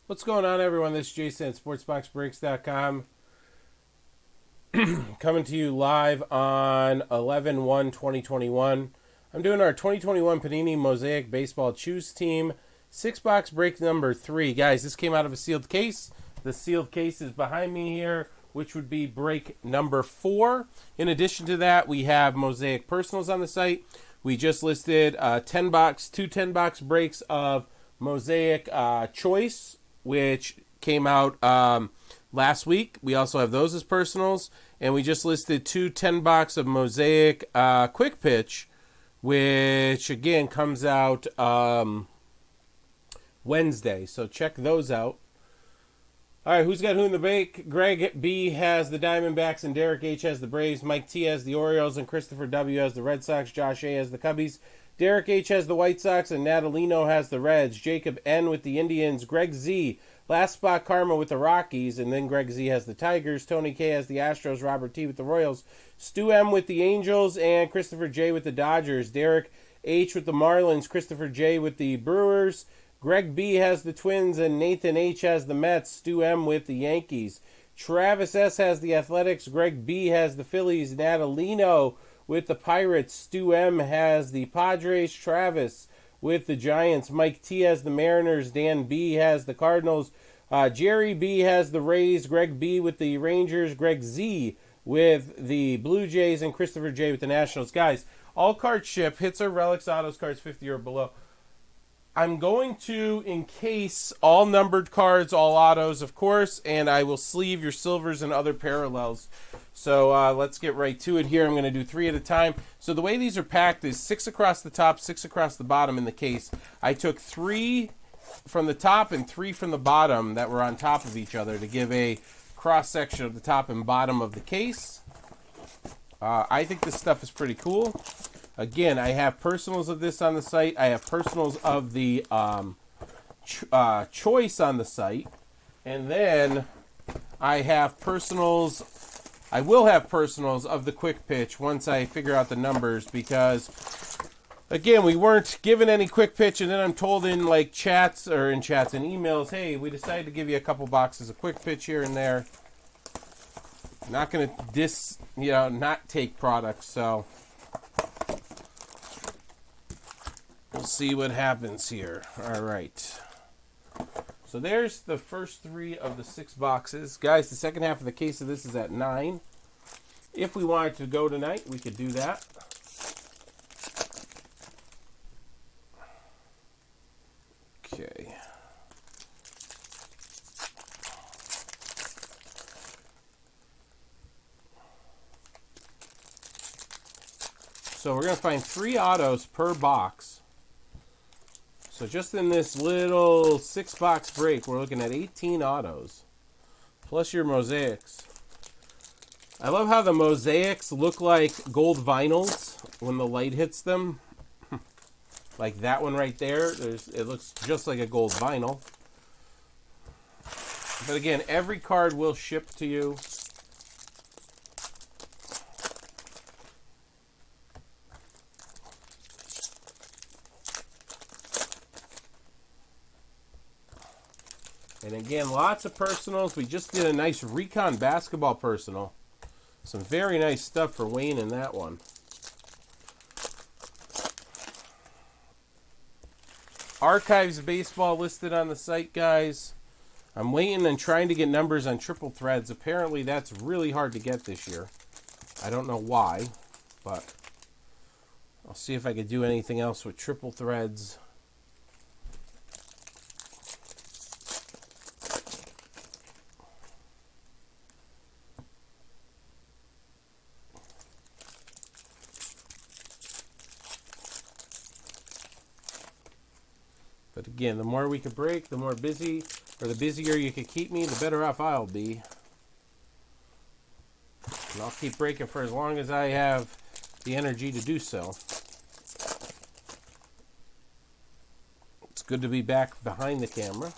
What's going on, everyone? This is Jason at SportsBoxBreaks.com coming to you live on 11/1/2021. I'm doing our 2021 Panini Mosaic Baseball Choose Team 6-box break number 3. Guys, this came out of a sealed case. The sealed case is behind me here, which would be break number 4. In addition to that, we have Mosaic Personals on the site. We just listed 10-box, two 10-box breaks of Mosaic Choice, which came out last week. We also have those as personals. And we just listed two 10-box of Mosaic Quick Pitch, which, again, comes out Wednesday. So check those out. All right, who's got who in the bake? Greg B. has the Diamondbacks, and Derek H. has the Braves. Mike T. has the Orioles, and Christopher W. has the Red Sox. Josh A. has the Cubbies. Derek H. has the White Sox, and Natalino has the Reds. Jacob N. with the Indians. Greg Z. Last spot Karma with the Rockies, and then Greg Z. has the Tigers. Tony K. has the Astros. Robert T. with the Royals. Stu M. with the Angels, and Christopher J. with the Dodgers. Derek H. with the Marlins. Christopher J. with the Brewers. Greg B. has the Twins, and Nathan H. has the Mets. Stu M. with the Yankees. Travis S. has the Athletics. Greg B. has the Phillies. Natalino with the Pirates. Stu M. has the Padres. Travis with the Giants. Mike T. has the Mariners. Dan B. has the Cardinals. Jerry B. has the Rays. Greg B. with the Rangers. Greg Z. with the Blue Jays, and Christopher J. with the Nationals. Guys, all cards ship. Hits or relics, autos, cards 50 or below. I'm going to encase all numbered cards, all autos, of course, and I will sleeve your silvers and other parallels. So let's get right to it here. I'm going to do 3 at a time. So the way these are packed is 6 across the top, 6 across the bottom in the case. I took 3 from the top and 3 from the bottom that were on top of each other to give a cross-section of the top and bottom of the case. I think this stuff is pretty cool. Again, I have personals of this on the site. I have personals of the choice on the site. And then I have personals. I will have personals of the quick pitch once I figure out the numbers, because, again, we weren't given any quick pitch, and then I'm told in chats and emails, hey, we decided to give you a couple boxes of quick pitch here and there. Not going to not take products, so we'll see what happens here. All right. So there's the first 3 of the 6 boxes. Guys, the second half of the case of this is at 9. If we wanted to go tonight, we could do that. Okay. So we're going to find 3 autos per box. So just in this little 6-box break, we're looking at 18 autos, plus your mosaics. I love how the mosaics look like gold vinyls when the light hits them. Like that one right there, it looks just like a gold vinyl. But again, every card will ship to you. And again, lots of personals. We just did a nice Recon basketball personal. Some very nice stuff for Wayne in that one. Archives baseball listed on the site, guys. I'm waiting and trying to get numbers on triple threads. Apparently, that's really hard to get this year. I don't know why, but I'll see if I could do anything else with triple threads. But again, the more we can break, the more busy, or the busier you can keep me, the better off I'll be. And I'll keep breaking for as long as I have the energy to do so. It's good to be back behind the camera.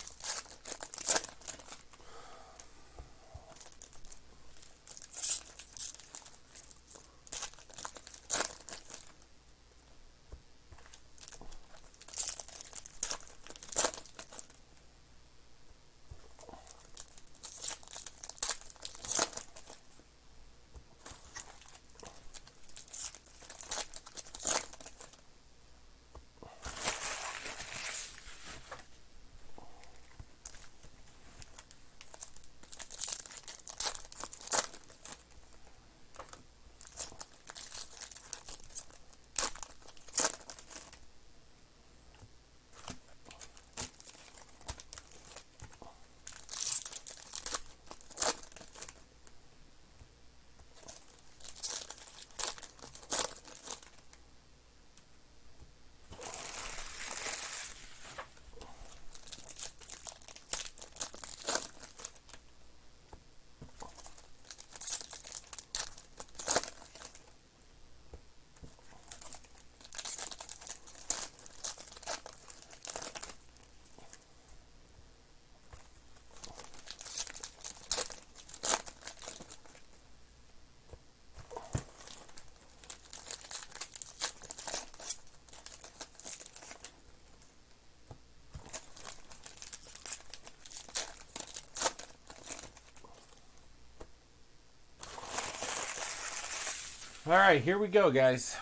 All right, here we go, guys.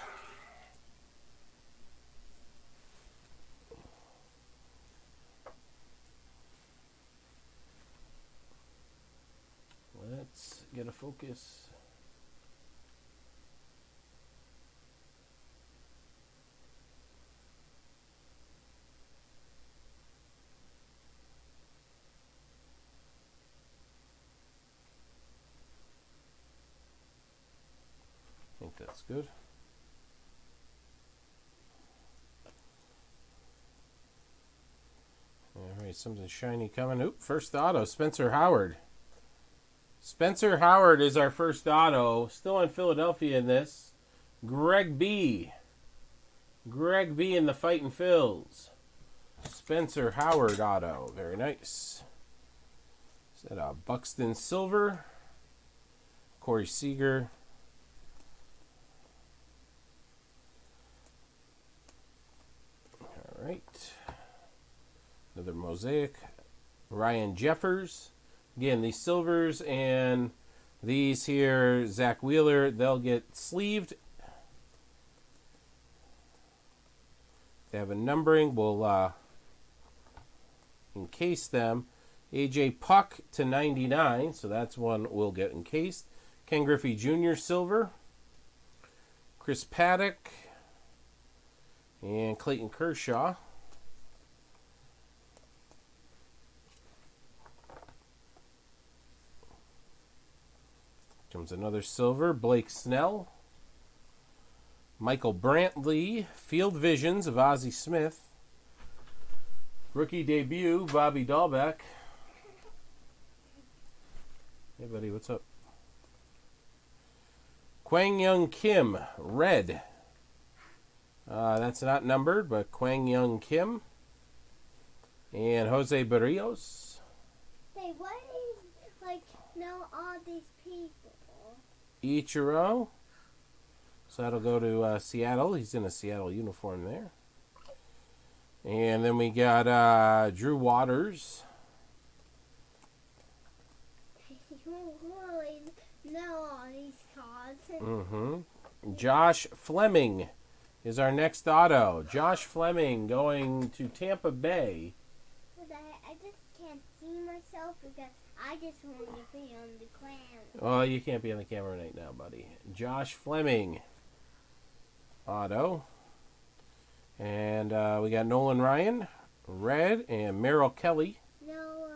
Let's get a focus. I think that's good. All right, something shiny coming. Oop, first auto, Spencer Howard. Spencer Howard is our first auto. Still in Philadelphia in this. Greg B. Greg B in the Fightin' Phils. Spencer Howard auto. Very nice. Is that a Buxton Silver? Corey Seager. All right. Another Mosaic. Ryan Jeffers. Again, these silvers and these here, Zach Wheeler, they'll get sleeved. They have a numbering. We'll encase them. AJ Puck to 99, so that's one we'll get encased. Ken Griffey Jr. silver. Chris Paddock. And Clayton Kershaw. Comes another silver. Blake Snell. Michael Brantley. Field Visions of Ozzie Smith. Rookie debut, Bobby Dahlbeck. Hey, buddy, what's up? Kwang Young Kim. Red. That's not numbered, but Kwang Young Kim. And Jose Barrios. Hey, why do you, know all these people? Ichiro. So that'll go to Seattle. He's in a Seattle uniform there. And then we got Drew Waters. You really know all these cards. Mm-hmm. Josh Fleming is our next auto. Josh Fleming going to Tampa Bay. But I just can't see myself because I just want to be on the camera. Oh, you can't be on the camera right now, buddy. Josh Fleming. Auto. And we got Nolan Ryan. Red. And Merrill Kelly. No.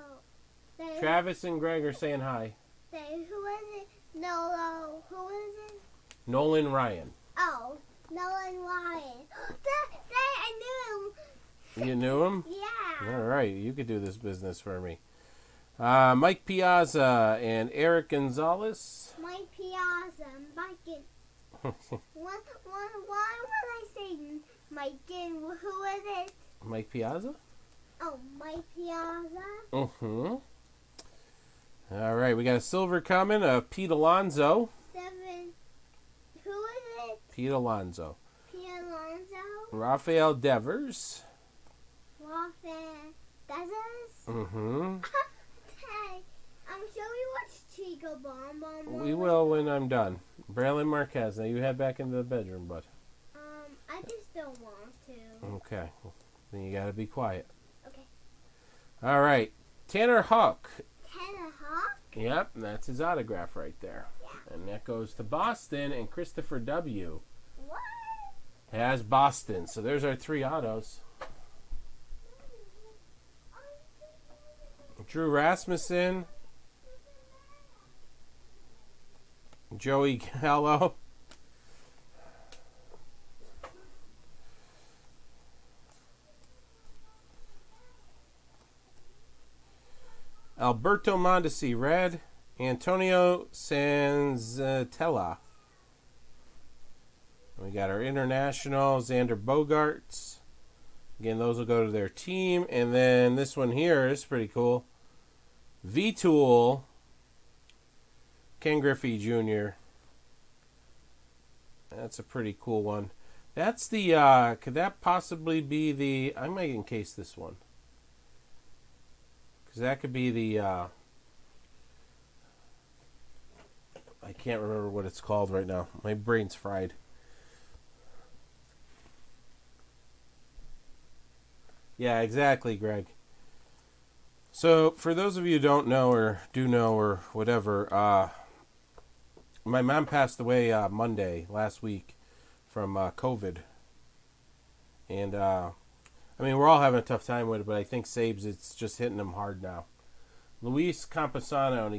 Travis and Greg are saying hi. Who is it? No. Who is it? Nolan Ryan. Oh, Nolan Ryan. I knew him. You knew him? Yeah. All right. You could do this business for me. Mike Piazza and Eric Gonzalez. Mike Piazza. Why would I say Mike? Who is it? Mike Piazza? Oh, Mike Piazza. Mm-hmm. All right. We got a silver coming of Pete Alonso. 7. Who is it? Pete Alonso. Pete Alonso. Rafael Devers. Rafael Devers. Mm-hmm. Hey, I'm sure we watched Chico Bomb. We will when I'm done. Braylon Marquez. Now you head back into the bedroom, bud. I just don't want to. Okay. Then you gotta be quiet. Okay. All right. Tanner Houck. Tanner Houck? Yep, that's his autograph right there. Yeah. And that goes to Boston, and Christopher W. What? has Boston. So there's our 3 autos. Drew Rasmussen. Joey Gallo. Alberto Mondesi, red. Antonio Sanzatella. We got our international, Xander Bogaerts. Again, those will go to their team. And then this one here is pretty cool. V-Tool, Ken Griffey Jr. That's a pretty cool one. That's the, could that possibly be the, I might encase this one. Because that could be the, I can't remember what it's called right now. My brain's fried. Yeah, exactly, Greg. So, for those of you who don't know or do know or whatever, my mom passed away Monday last week from COVID. And, I mean, we're all having a tough time with it, but I think Sabes, it's just hitting him hard now. Luis Camposano, and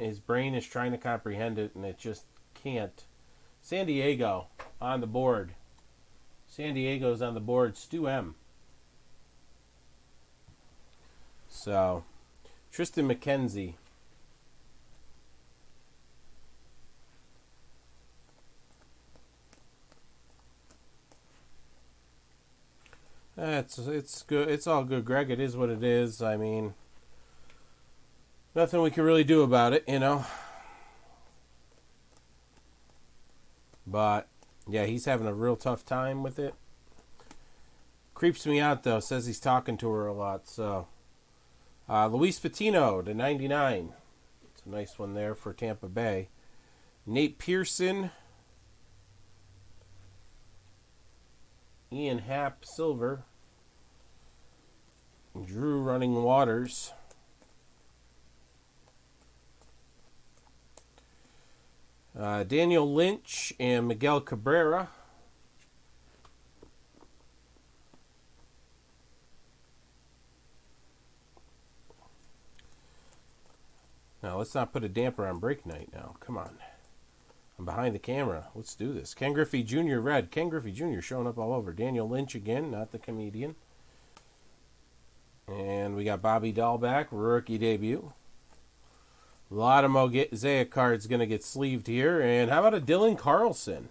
his brain is trying to comprehend it, and it just can't. San Diego on the board. San Diego's on the board. Stu M. So, Tristan McKenzie. It's good. It's all good, Greg. It is what it is. I mean, nothing we can really do about it, you know. But yeah, he's having a real tough time with it. Creeps me out though. Says he's talking to her a lot. So, Luis Patino to 99. It's a nice one there for Tampa Bay. Nate Pearson. Ian Happ silver. Drew Running Waters. Daniel Lynch and Miguel Cabrera. Now, let's not put a damper on break night now. Come on. I'm behind the camera. Let's do this. Ken Griffey Jr. red. Ken Griffey Jr. showing up all over. Daniel Lynch again, not the comedian. And we got Bobby Dahl back, rookie debut. A lot of Mosaic cards going to get sleeved here. And how about a Dylan Carlson?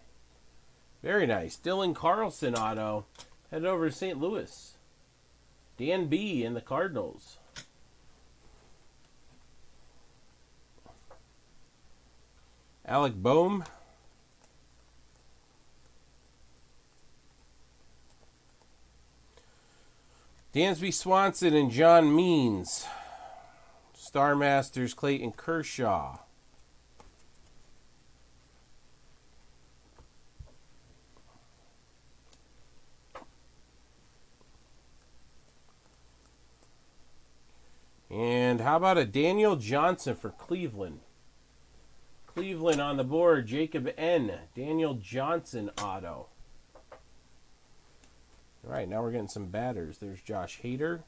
Very nice. Dylan Carlson auto. Headed over to St. Louis. Dan B. and the Cardinals. Alec Boehm. Dansby Swanson and John Means. Star Masters Clayton Kershaw. And how about a Daniel Johnson for Cleveland? Cleveland on the board. Jacob N. Daniel Johnson auto. All right, now we're getting some batters. There's Josh Hader.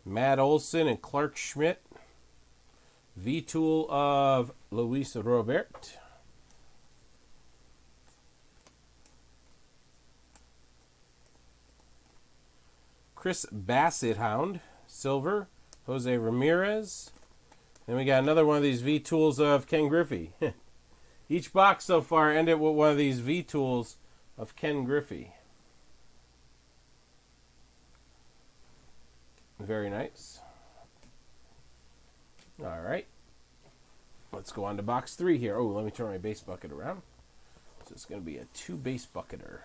Matt Olson and Clark Schmidt. V-Tool of Luis Robert. Chris Bassett Hound. Silver. Jose Ramirez. Then we got another one of these V-Tools of Ken Griffey. Each box so far ended with one of these V-Tools of Ken Griffey. Very nice. All right. Let's go on to box 3 here. Oh, let me turn my base bucket around. So it's going to be a 2 base bucketer.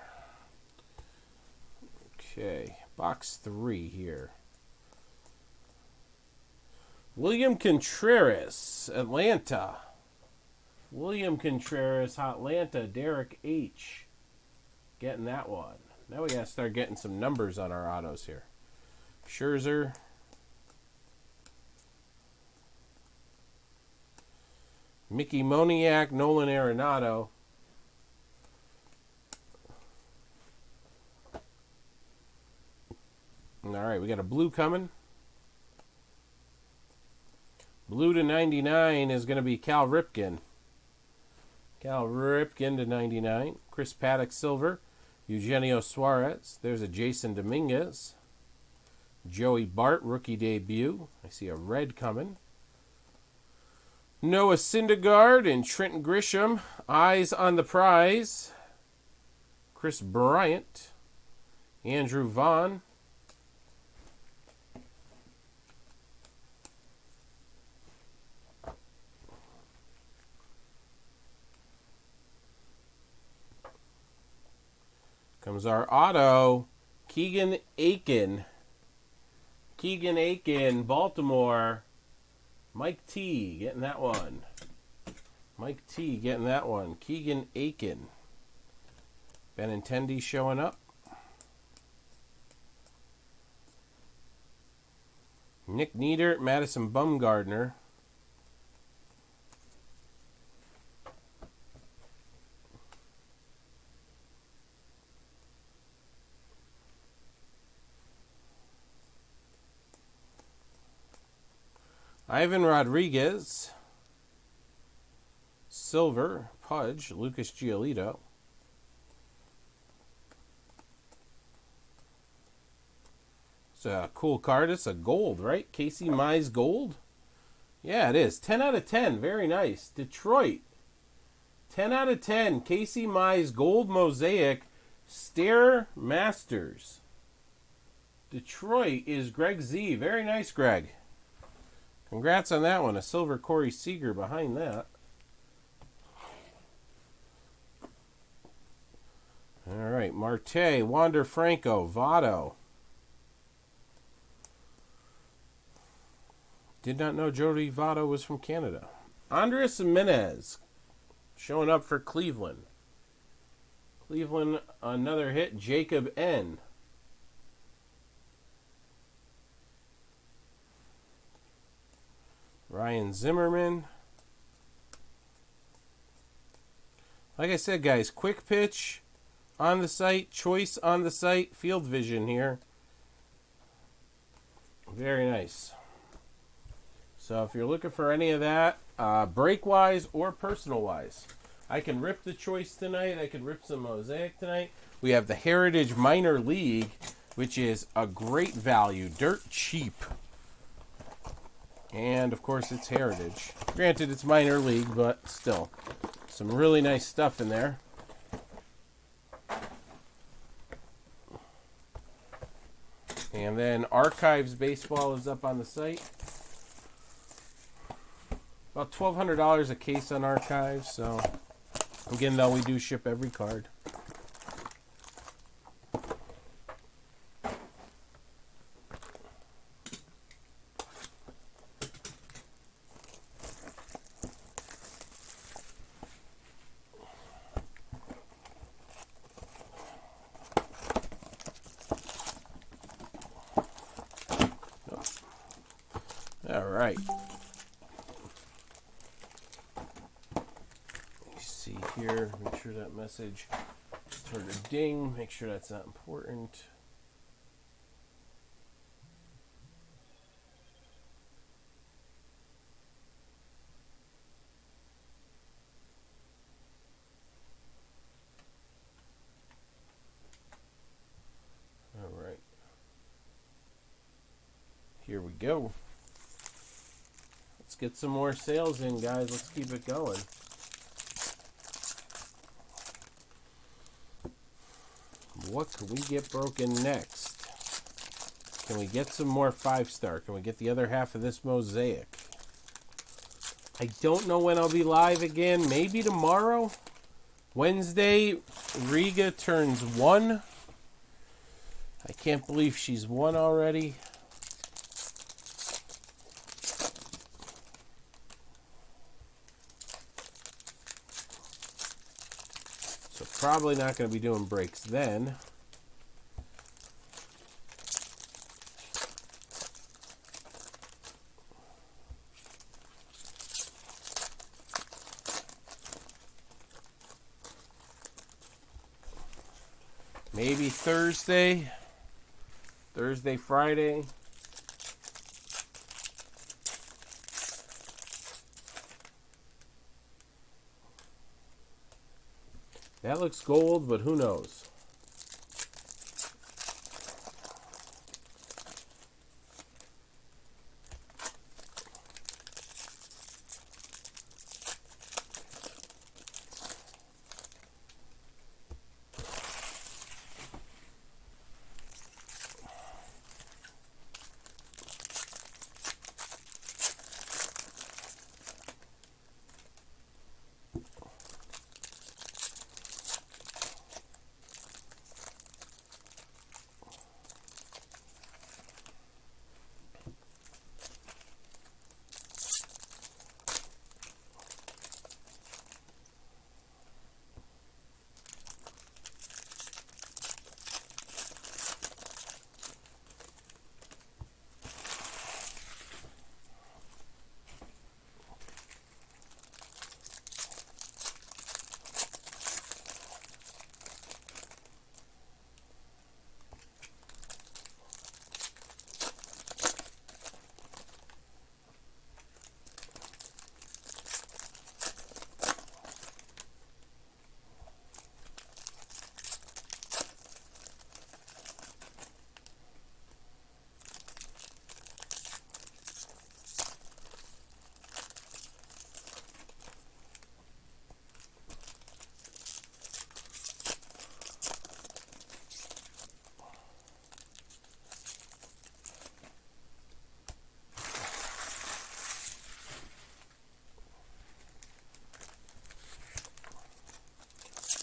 Okay. Box 3 here. William Contreras, Atlanta. William Contreras, Atlanta. Derek H. Getting that one. Now we got to start getting some numbers on our autos here. Scherzer. Mickey Moniak, Nolan Arenado. All right, we got a blue coming. Blue to 99 is going to be Cal Ripken. Cal Ripken to 99. Chris Paddock silver. Eugenio Suarez. There's a Jason Dominguez. Joey Bart, rookie debut. I see a red coming. Noah Syndergaard and Trent Grisham. Eyes on the prize. Chris Bryant. Andrew Vaughn. Comes our auto. Keegan Aiken Keegan Aiken, Baltimore. Mike T getting that one. Mike T getting that one. Keegan Aiken. Benintendi showing up. Nick Nieder, Madison Bumgardner. Ivan Rodriguez. Silver, Pudge, Lucas Giolito. It's a cool card. It's a gold, right? Casey Mize gold? Yeah, it is. 10 out of 10. Very nice. Detroit. 10 out of 10. Casey Mize gold mosaic. Stair Masters. Detroit is Greg Z. Very nice, Greg. Congrats on that one. A silver Corey Seager behind that. All right. Marte, Wander Franco, Votto. Did not know Jody Votto was from Canada. Andres Jimenez showing up for Cleveland. Cleveland, another hit. Jacob N. Ryan Zimmerman. Like I said, guys, quick pitch on the site, choice on the site, field vision here. Very nice. So if you're looking for any of that, break-wise or personal-wise, I can rip the choice tonight. I can rip some Mosaic tonight. We have the Heritage Minor League, which is a great value, dirt cheap. And, of course, it's Heritage. Granted, it's minor league, but still. Some really nice stuff in there. And then Archives Baseball is up on the site. About $1,200 a case on Archives. So, again, though, we do ship every card. All right. Let me see here. Make sure that message started to ding. Make sure that's not important. All right. Here we go. Let's get some more sales in, guys. Let's keep it going. What can we get broken next? Can we get some more 5-star? Can we get the other half of this Mosaic? I don't know when I'll be live again. Maybe tomorrow? Wednesday, Riga turns 1. I can't believe she's 1 already. So probably not going to be doing breaks then. Maybe Thursday, Friday. That looks gold, but who knows?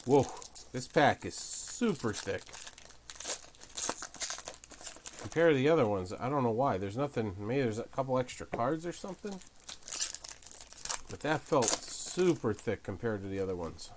Whoa, this pack is super thick. Compared to the other ones, I don't know why. There's nothing, maybe there's a couple extra cards or something. But that felt super thick compared to the other ones.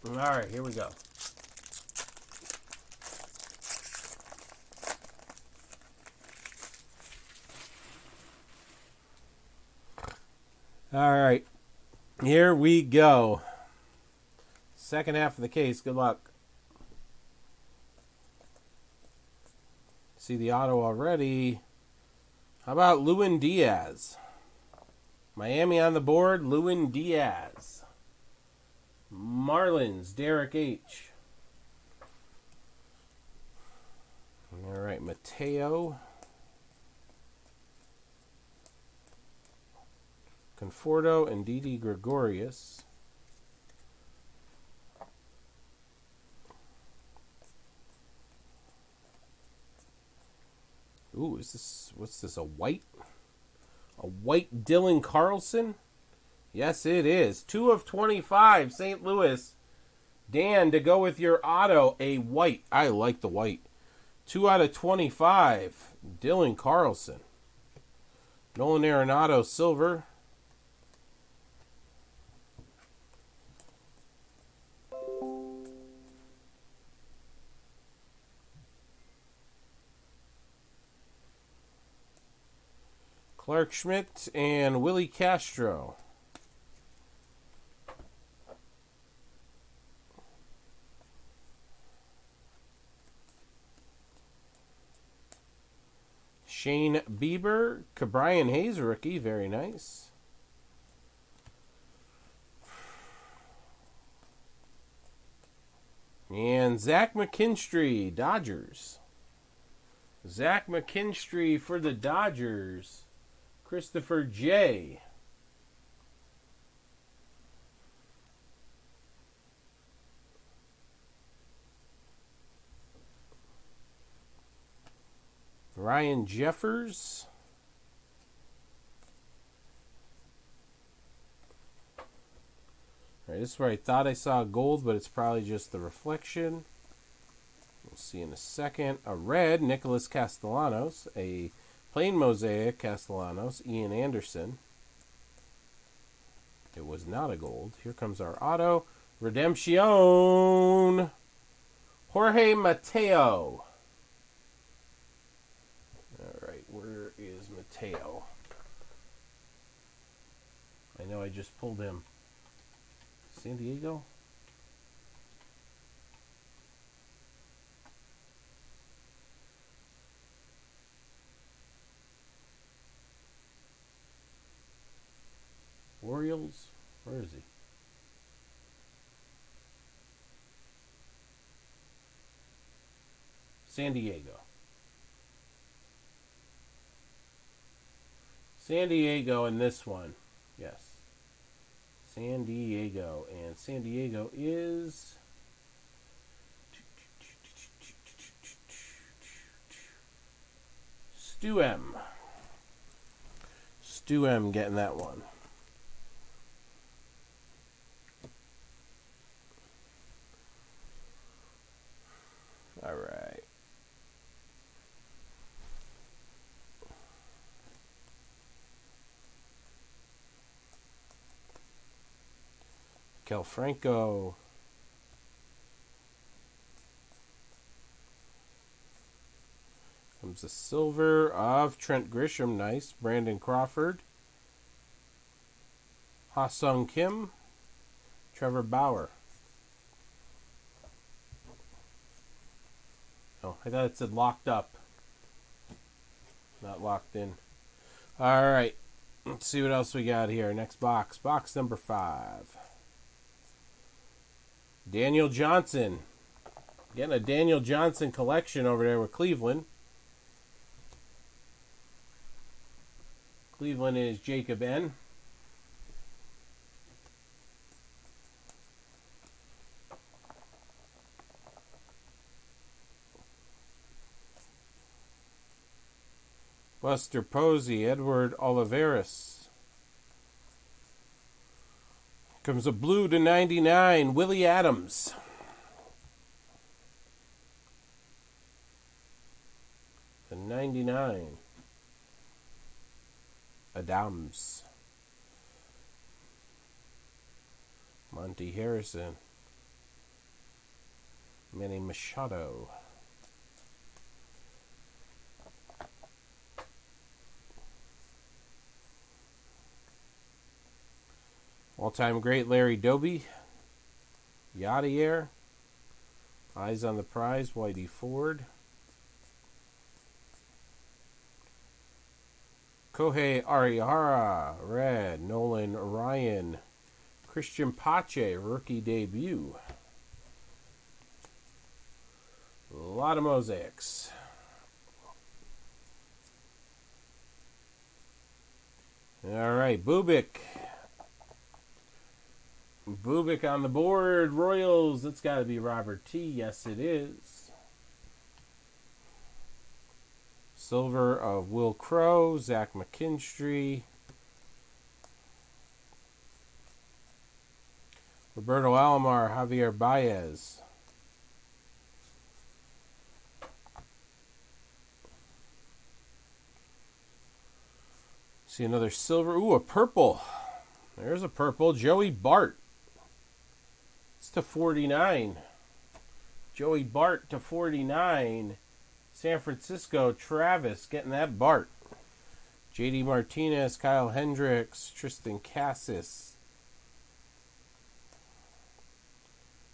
All right, here we go. All right, here we go. Second half of the case. Good luck. See the auto already. How about Lewin Diaz? Miami on the board. Lewin Diaz. Marlins, Derek H. All right, Mateo. Conforto and Didi Gregorius. Ooh, is this, what's this, a white? A white Dylan Carlson? Yes, it is. 2 of 25, St. Louis. Dan, to go with your auto, a white. I like the white. 2 out of 25, Dylan Carlson. Nolan Arenado, silver. Clark Schmidt and Willie Castro. Shane Bieber, Brian Hayes, rookie, very nice. And Zach McKinstry, Dodgers. Zach McKinstry for the Dodgers. Christopher J. Ryan Jeffers. All right, this is where I thought I saw gold, but it's probably just the reflection. We'll see in a second. A red, Nicholas Castellanos. A plain Mosaic, Castellanos. Ian Anderson. It was not a gold. Here comes our auto. Redemption. Jorge Mateo. All right, where is Mateo? I know I just pulled him. San Diego? Orioles? Where is he? San Diego. San Diego in this one. Yes. San Diego. And San Diego is... Stu M. Stu M getting that one. All right. Kel Franco. Comes a silver of Trent Grisham. Nice. Brandon Crawford. Ha-Sung Kim. Trevor Bauer. Oh, I thought it said locked up. Not locked in. All right. Let's see what else we got here. Next box. Box number 5. Daniel Johnson. Getting a Daniel Johnson collection over there with Cleveland. Cleveland is Jacob N. Buster Posey, Edward Oliveras. Comes a blue to 99, Willie Adams. To 99. Adams. Monty Harrison. Manny Machado. All-time great Larry Doby. Yadier. Eyes on the prize, Whitey Ford. Kohei Arihara, red. Nolan Ryan. Christian Pache, rookie debut. A lot of mosaics. All right, Bubik. Bubik on the board. Royals, that's got to be Robert T. Yes, it is. Silver of Will Crow, Zach McKinstry. Roberto Alomar, Javier Baez. See another silver. Ooh, a purple. There's a purple. Joey Bart. It's to 49. Joey Bart to 49. San Francisco, Travis getting that Bart. JD Martinez, Kyle Hendricks, Tristan Cassis.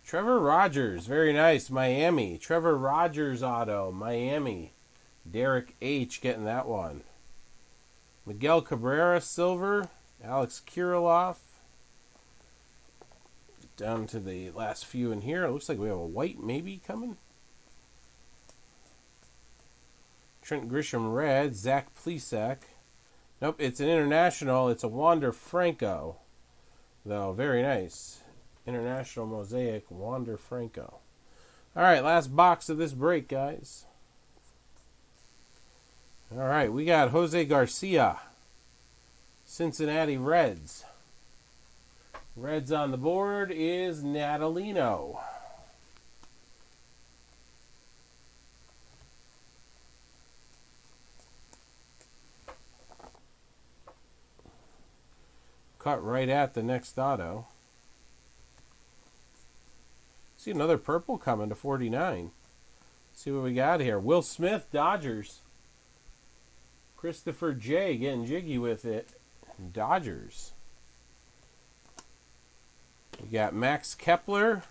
Trevor Rogers, very nice, Miami. Trevor Rogers auto, Miami. Derek H getting that one. Miguel Cabrera, silver. Alex Kirilloff. Down to the last few in here. It looks like we have a white maybe coming. Trent Grisham, red. Zach Plesac. Nope, it's an international. It's a Wander Franco. Though, very nice. International Mosaic, Wander Franco. All right, last box of this break, guys. All right, we got Jose Garcia. Cincinnati Reds. Reds on the board is Natalino. Cut right at the next auto. See another purple coming to 49. See what we got here. Will Smith, Dodgers. Christopher J. getting jiggy with it. Dodgers. We got Max Kepler.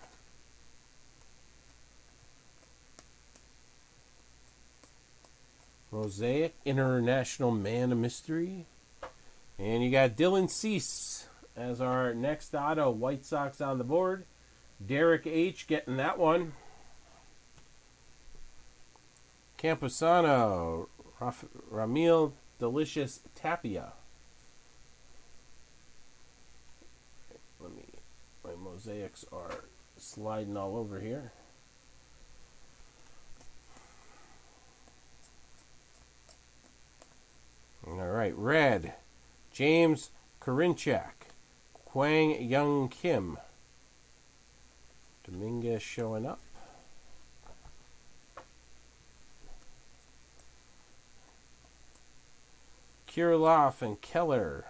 Mosaic, International Man of Mystery. And you got Dylan Cease as our next auto. White Sox on the board. Derek H. getting that one. Camposano. Ramil Delicious Tapia. My mosaics are sliding all over here. All right, red. James Karinchak. Kwang Young Kim. Dominguez showing up. Kirilloff and Keller.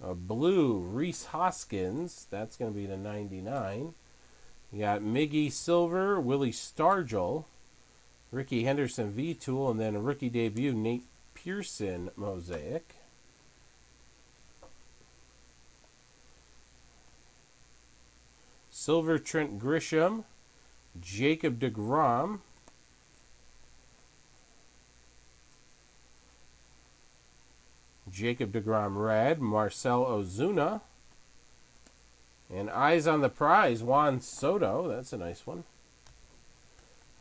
A blue, Reese Hoskins. That's going to be the 99. You got Miggy Silver, Willie Stargell, Ricky Henderson V-Tool, and then a rookie debut, Nate Pearson Mosaic. Silver Trent Grisham, Jacob deGrom, Jacob deGrom Red, Marcell Ozuna, and Eyes on the Prize, Juan Soto. That's a nice one.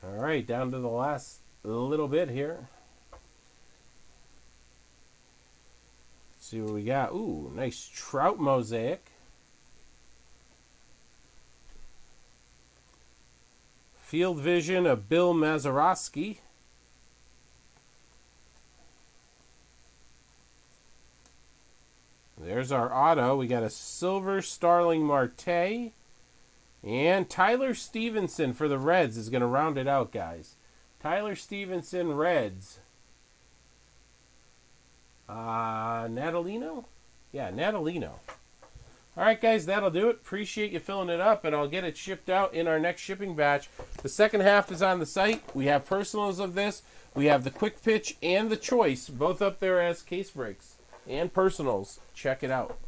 All right, down to the last little bit here. Let's see what we got. Ooh, nice Trout Mosaic. Field Vision of Bill Mazeroski. There's our auto. We got a Silver Starling Marte. And Tyler Stevenson for the Reds is going to round it out, guys. Tyler Stevenson, Reds. Natalino? Yeah, Natalino. All right, guys, that'll do it. Appreciate you filling it up, and I'll get it shipped out in our next shipping batch. The second half is on the site. We have personals of this. We have the quick pitch and the choice, both up there as case breaks and personals. Check it out.